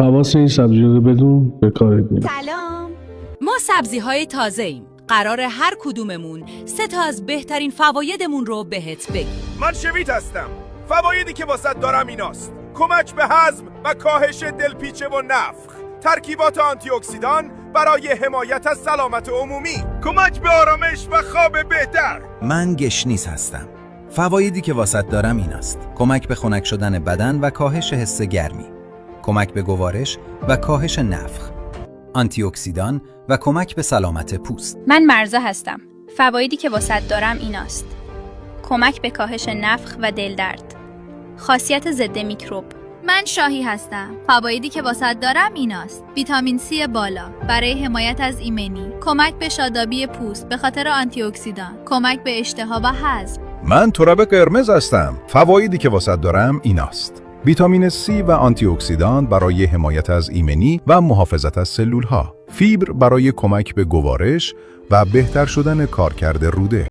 حواس این سبزی رو بدون به کار بگیر. سلام. ما سبزی‌های تازه‌ایم. قراره هر کدوممون 3 تا از بهترین فوایدمون رو بهت بگیم. من شوید هستم. فوایدی که واسط دارم ایناست: کمک به هضم و کاهش دلپیچه و نفخ، ترکیبات آنتی اکسیدان برای حمایت از سلامت عمومی، کمک به آرامش و خواب بهتر. من گشنیز هستم. فوایدی که واسط دارم این است: کمک به خنک شدن بدن و کاهش حس گرمی، کمک به گوارش و کاهش نفخ، آنتی اکسیدان و کمک به سلامت پوست. من مرزا هستم. فوایدی که واسط دارم ایناست: کمک به کاهش نفخ و دلدرد، خاصیت ضد میکروب. من شاهی هستم. فوایدی که واسط دارم ایناست: ویتامین C بالا برای حمایت از ایمنی، کمک به شادابی پوست به خاطر آنتی اکسیدان، کمک به اشتها و هضم. من تراب قرمز هستم. فوایدی که واسط دارم ایناست: ویتامین C و آنتی اکسیدان برای حمایت از ایمنی و محافظت از سلول‌ها، فیبر برای کمک به گوارش و بهتر شدن کارکرد روده.